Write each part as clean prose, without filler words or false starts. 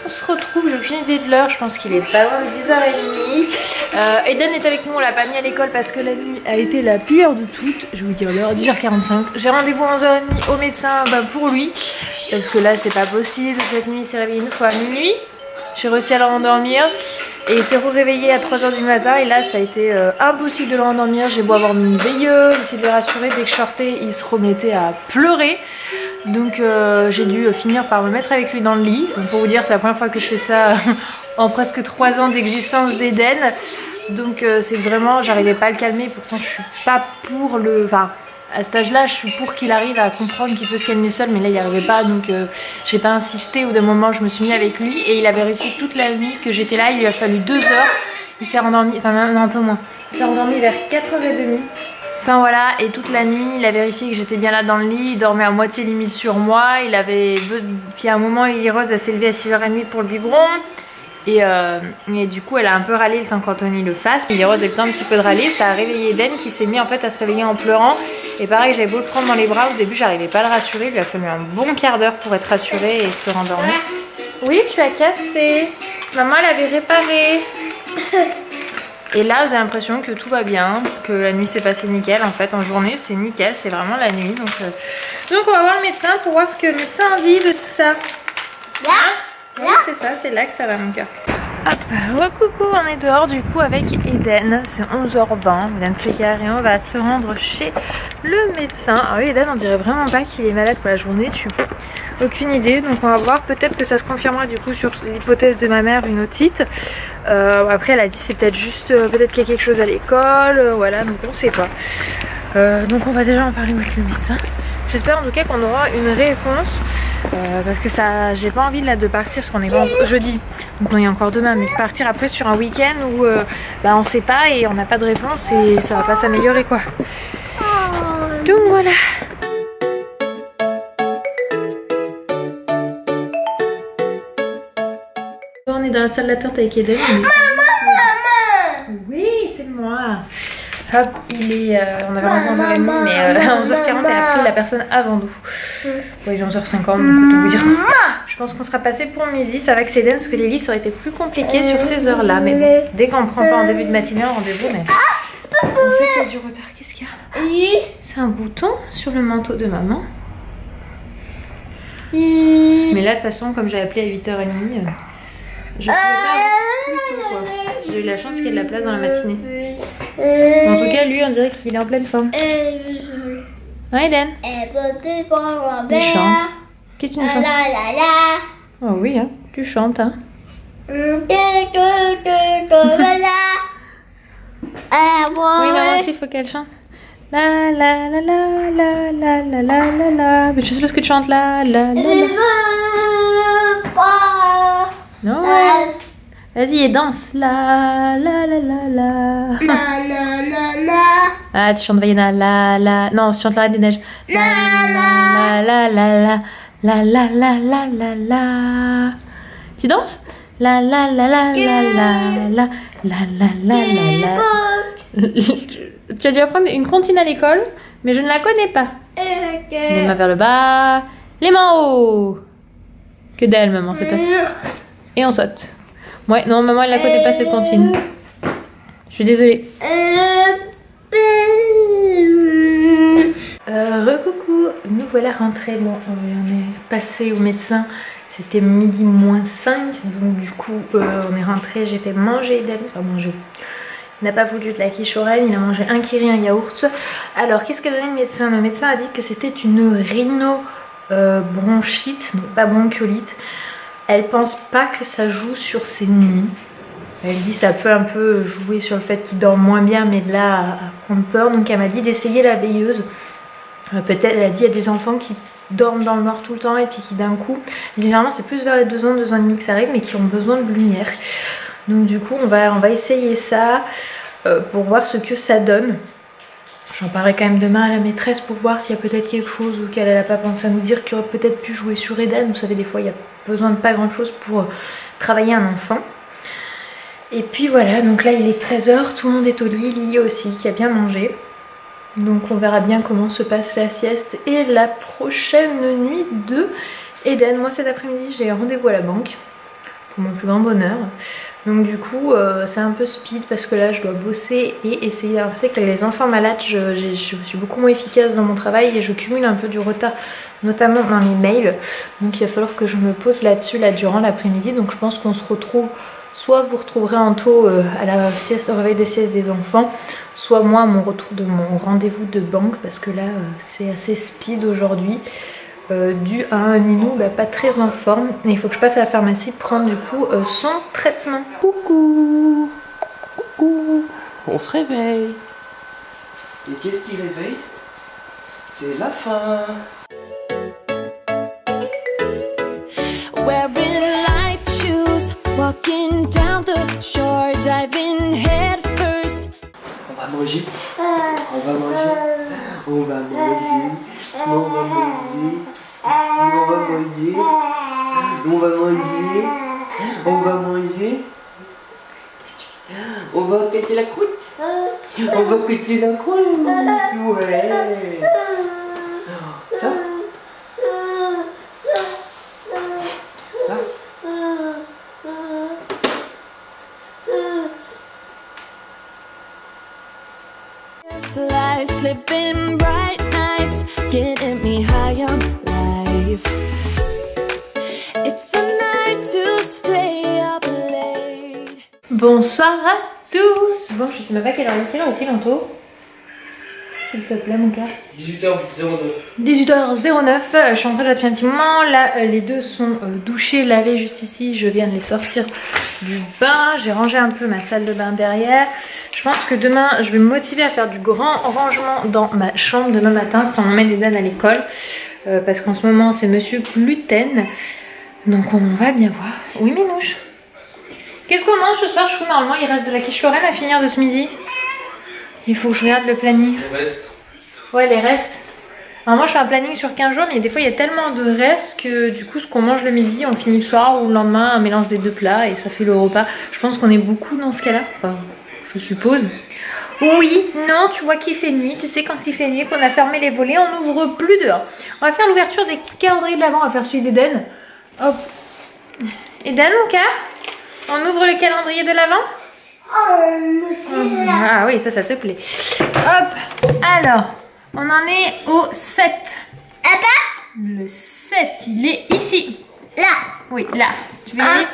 qu'on se retrouve? J'ai aucune idée de l'heure, je pense qu'il est pas loin de 10h30. Eden est avec nous, on l'a pas mis à l'école parce que la nuit a été la pire de toutes. Je vais vous dire l'heure, 10h45. J'ai rendez-vous à 11h30 au médecin pour lui. Parce que là c'est pas possible, cette nuit il s'est réveillé une fois à minuit. J'ai réussi à le rendormir et il s'est réveillé à 3h du matin et là ça a été impossible de le rendormir. J'ai beau avoir mis une veilleuse, essayer de le rassurer, dès que je sortais il se remettait à pleurer. Donc j'ai dû finir par me mettre avec lui dans le lit. Donc, pour vous dire, c'est la première fois que je fais ça en presque 3 ans d'existence d'Eden. Donc c'est vraiment, j'arrivais pas à le calmer, pourtant je suis pas pour le... Enfin, à cet âge-là, je suis pour qu'il arrive à comprendre qu'il peut se calmer seul, mais là il n'y arrivait pas, donc j'ai pas insisté. Au d'un moment, je me suis mis avec lui et il a vérifié toute la nuit que j'étais là. Il lui a fallu 2 heures. Il s'est rendormi, enfin non, un peu moins. Il s'est rendormi vers 4h30. Enfin voilà, et toute la nuit, il a vérifié que j'étais bien là dans le lit. Il dormait à moitié limite sur moi. Il avait, puis à un moment, Lily Rose a s'est levée à 6h30 pour le biberon. Et du coup elle a un peu râlé le temps qu'Anthony le fasse. Lily Rose a eu le temps un petit peu de râler. Ça a réveillé Eden qui s'est mis en fait à se réveiller en pleurant. Et pareil, j'avais beau le prendre dans les bras, au début j'arrivais pas à le rassurer. Il lui a fallu un bon quart d'heure pour être rassuré et se rendormir. Oui, tu as cassé. Maman elle avait réparé. Et là j'ai l'impression que tout va bien, que la nuit s'est passée nickel. En fait en journée c'est nickel, c'est vraiment la nuit. Donc on va voir le médecin pour voir ce que le médecin en dit de tout ça. Oui, c'est ça, c'est là que ça va mon cœur. Hop, coucou, on est dehors du coup avec Eden. C'est 11h20, on vient de se garer et on va se rendre chez le médecin. Ah oui, Eden, on dirait vraiment pas qu'il est malade pour la journée, aucune idée. Donc on va voir, peut-être que ça se confirmera du coup sur l'hypothèse de ma mère, une otite. Après elle a dit c'est peut-être juste, peut-être qu'il y a quelque chose à l'école, voilà, donc on sait pas. Donc on va déjà en parler avec le médecin. J'espère en tout cas qu'on aura une réponse parce que ça, j'ai pas envie là de partir parce qu'on est jeudi, donc on est encore demain, mais partir après sur un week-end où on sait pas et on n'a pas de réponse et ça va pas s'améliorer quoi. Donc voilà. On est dans la salle d'attente avec Eden. Oui, c'est moi. Hop, il est, on avait rendez-vous à 11h30, mais à 11h40 elle a pris la personne avant nous. Oui, il est 11h50, donc autant vous dire. Je pense qu'on sera passé pour midi, ça va que c'est Eden, parce que les lits ça aurait été plus compliqué sur ces heures-là. Mais bon, dès qu'on ne prend pas en début de matinée un rendez-vous, mais on sait qu'il y a du retard. Qu'est-ce qu'il y a? C'est un bouton sur le manteau de maman. Mais là, de toute façon, comme j'ai appelé à 8h30, je pouvais pas avoir plus tôt, quoi. J'ai eu la chance qu'il y ait de la place dans la matinée. En tout cas, lui, on dirait qu'il est en pleine forme. Hein, Eden? Il chante. Qu'est-ce que tu nous chantes? Oh oui, hein, tu chantes, hein. Oui, maman aussi, il faut qu'elle chante. La la la la la la la la la la. Mais je sais pas ce que tu chantes, la la la la. Non. Vas-y et danse. La la la la la. Ah, tu chantes Vaiana. La la. Non, tu chantes la Reine des Neiges. La la la la la la la la la la la. Tu danses? La la la la la la la la la la la. Tu as dû apprendre une comptine à l'école, mais je ne la connais pas. Les mains vers le bas, les mains en haut. Que dalle, maman, c'est pas ça. Et on saute. Ouais, non, maman, elle la connaît pas cette comptine. Je suis désolée. Recoucou, nous voilà rentrés. Bon, on est passé au médecin. C'était midi moins 5. Donc du coup, on est rentré. J'ai fait manger Eden. Enfin, manger. Il n'a pas voulu de la quiche au Rennes, il a mangé un kiri, un yaourt. Alors, qu'est-ce qu'a donné le médecin? Le médecin a dit que c'était une rhinobronchite, donc pas bronchiolite. Elle pense pas que ça joue sur ses nuits. Elle dit que ça peut un peu jouer sur le fait qu'il dort moins bien, mais de là à prendre peur. Donc elle m'a dit d'essayer la veilleuse. Peut-être, elle a dit, il y a des enfants qui dorment dans le noir tout le temps et puis qui d'un coup, généralement c'est plus vers les 2 ans, 2 ans et demi que ça arrive, mais qui ont besoin de lumière. Donc du coup on va essayer ça pour voir ce que ça donne. J'en parlerai quand même demain à la maîtresse pour voir s'il y a peut-être quelque chose ou qu'elle n'a pas pensé à nous dire, qui aurait peut-être pu jouer sur Eden. Vous savez, des fois il y a besoin de pas grand chose pour travailler un enfant. Et puis voilà, donc là il est 13h, tout le monde est au lit, Lily aussi qui a bien mangé. Donc on verra bien comment se passe la sieste et la prochaine nuit de Eden. Moi cet après-midi j'ai rendez-vous à la banque. pour mon plus grand bonheur. Donc du coup c'est un peu speed parce que là je dois bosser et essayer d'avancer. Avec les enfants malades je suis beaucoup moins efficace dans mon travail et je cumule un peu du retard, notamment dans les mails. Donc il va falloir que je me pose là-dessus là durant l'après-midi. Donc je pense qu'on se retrouve, soit vous retrouverez en tôt à la sieste, au réveil de sieste des enfants, soit moi à mon retour de mon rendez-vous de banque parce que là c'est assez speed aujourd'hui. Dû à un Ninou pas très en forme et il faut que je passe à la pharmacie prendre du coup son traitement. Coucou. Coucou. On se réveille. Et qu'est-ce qui réveille? C'est la faim. Wearing light shoes, walking down the shore, diving head first. On va manger. On va manger. On va manger. On va manger. On va manger. On va manger. On va manger. On va péter la croûte. On va péter la croûte. Ouais. Ça. Ça. Flies, living bright nights, getting me high on life. It's a night to stay up late. Bonsoir à tous. Bon je sais même pas quelle heure est Lanto. S'il te plaît mon gars. 18h09. 18h09, je suis en train de depuis un petit moment. Là les deux sont douchés, lavés juste ici. Je viens de les sortir du bain. J'ai rangé un peu ma salle de bain derrière. Je pense que demain je vais me motiver à faire du grand rangement dans ma chambre demain matin. C'est quand on emmène les ânes à l'école. Parce qu'en ce moment c'est monsieur Gluten. Donc on va bien voir. Oui Minouche. Qu'est-ce qu'on mange ce soir chou? Normalement il reste de la quiche Lorraine à finir de ce midi. Il faut que je regarde le planning. Les restes. Ouais les restes. Alors moi je fais un planning sur 15 jours mais des fois il y a tellement de restes que du coup ce qu'on mange le midi on finit le soir ou le lendemain un mélange des deux plats et ça fait le repas. Je pense qu'on est beaucoup dans ce cas là, enfin je suppose. Oui, non, tu vois qu'il fait nuit, tu sais quand il fait nuit qu'on a fermé les volets, on n'ouvre plus dehors. On va faire l'ouverture des calendriers de l'Avent, on va faire celui d'Eden. Hop. Eden mon cœur, on ouvre le calendrier de l'Avent. Ah oui ça te plaît. Hop, alors on en est au 7. Le 7 il est ici. Là. Oui là. Tu veux y aller?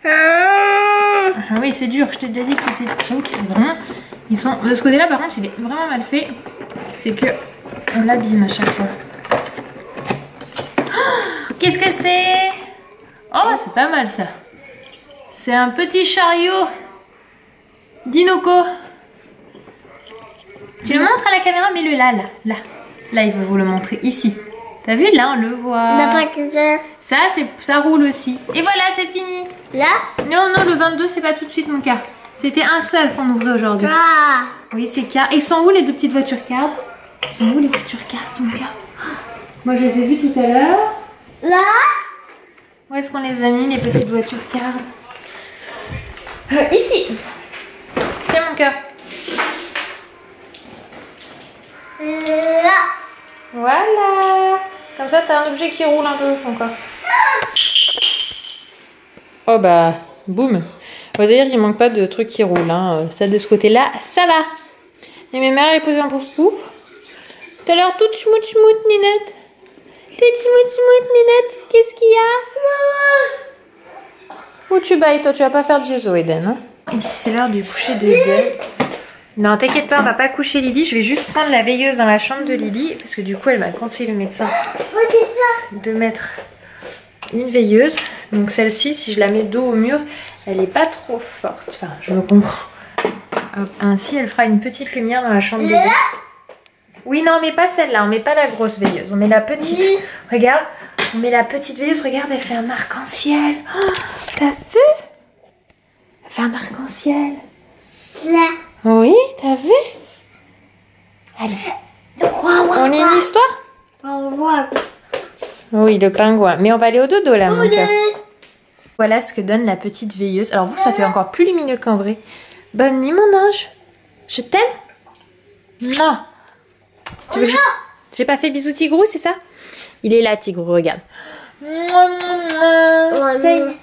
Ah oui c'est dur, je t'ai déjà dit que c'était. J'avoue qu'ils sont vraiment. Ils sont. De ce côté là par contre il est vraiment mal fait. C'est que on l'abîme à chaque fois. Oh, qu'est-ce que c'est? Oh c'est pas mal ça. C'est un petit chariot d'Inoco. Tu le montres à la caméra, mets-le là, là. Là, il veut vous le montrer ici. T'as vu, là, on le voit. Pas que ça. Ça roule aussi. Et voilà, c'est fini. Là? Non, non, le 22, c'est pas tout de suite, mon cas. C'était un seul qu'on ouvrait aujourd'hui. Ah. Oui, c'est car. Et sont où les deux petites voitures cartes? Ils sont où les voitures cartes, mon gars? Moi, je les ai vues tout à l'heure. Là? Où est-ce qu'on les a mis, les petites voitures cartes? Ici. Tiens, mon cœur. Là. Voilà. Comme ça, t'as un objet qui roule un peu encore. Oh bah, boum. Vous allez dire qu'il manque pas de trucs qui roulent. Hein. Ça de ce côté-là, ça va. Et ma mère, elle est posée un pouf pouf. T'as l'air toute schmout schmout, Ninette. T'es schmout schmout, Ninette. Qu'est-ce qu'il y a? Où tu bailles, toi? Tu vas pas faire de Jésus, Eden. Hein? Ici, c'est l'heure du coucher de Eden. Non, t'inquiète pas, on va pas coucher Lily. Je vais juste prendre la veilleuse dans la chambre de Lily. Parce que du coup, elle m'a conseillé le médecin de mettre une veilleuse. Donc celle-ci, si je la mets dos au mur, elle est pas trop forte. Enfin, je me comprends. Hop, ainsi, elle fera une petite lumière dans la chambre de Lily. Oui, non, mais pas celle-là. On met pas la grosse veilleuse. On met la petite. Oui. Regarde, on met la petite veilleuse. Regarde, elle fait un arc-en-ciel. Oh, t'as vu? Elle fait un arc-en-ciel. Là. Oui, t'as vu? Allez. On lit une histoire? Oui, le pingouin. Mais on va aller au dodo là, mon cœur. Voilà ce que donne la petite veilleuse. Alors vous, ça fait encore plus lumineux qu'en vrai. Bonne nuit, mon ange. Je t'aime? Non. Tu veux que j'ai pas fait bisous Tigrou, c'est ça? Il est là, Tigrou, regarde. Ça y est.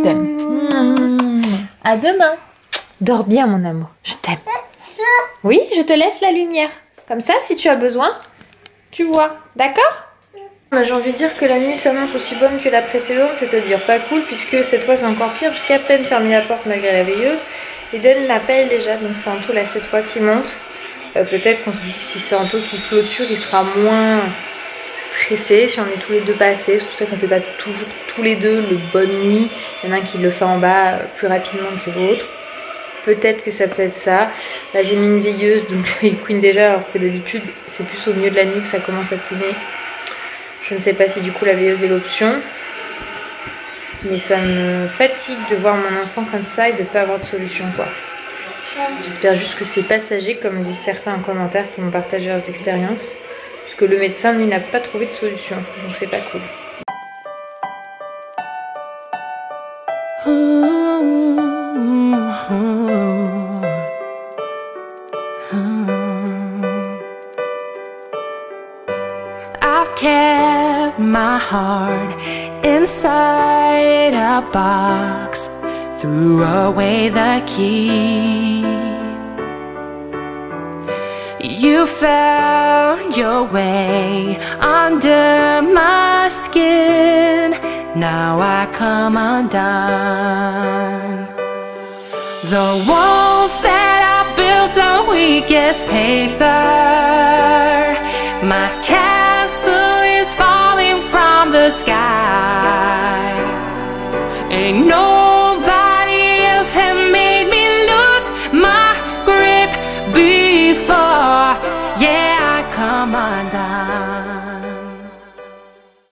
t'aime. À demain. Dors bien, mon amour. Je t'aime. Oui, je te laisse la lumière. Comme ça, si tu as besoin, tu vois. D'accord? J'ai envie de dire que la nuit s'annonce aussi bonne que la précédente, c'est-à-dire pas cool, puisque cette fois c'est encore pire, puisqu'à peine fermé la porte malgré la veilleuse, Eden m'appelle déjà, donc c'est Anto là cette fois qui monte. Peut-être qu'on se dit que si c'est Anto qui clôture, il sera moins stressé si on est tous les deux passés. C'est pour ça qu'on fait pas toujours tous les deux le bonne nuit. Il y en a un qui le fait en bas plus rapidement que l'autre. Peut-être que ça peut être ça. Là j'ai mis une veilleuse, donc il couine déjà, alors que d'habitude c'est plus au milieu de la nuit que ça commence à couiner. Je ne sais pas si du coup la veilleuse est l'option. Mais ça me fatigue de voir mon enfant comme ça et de ne pas avoir de solution quoi. J'espère juste que c'est passager comme disent certains en commentaire qui m'ont partagé leurs expériences. Parce que le médecin lui n'a pas trouvé de solution. Donc c'est pas cool. I've kept my heart inside a box, threw away the key. You found your way under my skin. Now I come undone. The walls that I built on weakest paper, my castle is falling from the sky. Ain't nobody else have made me lose my grip before. Yeah, I come undone.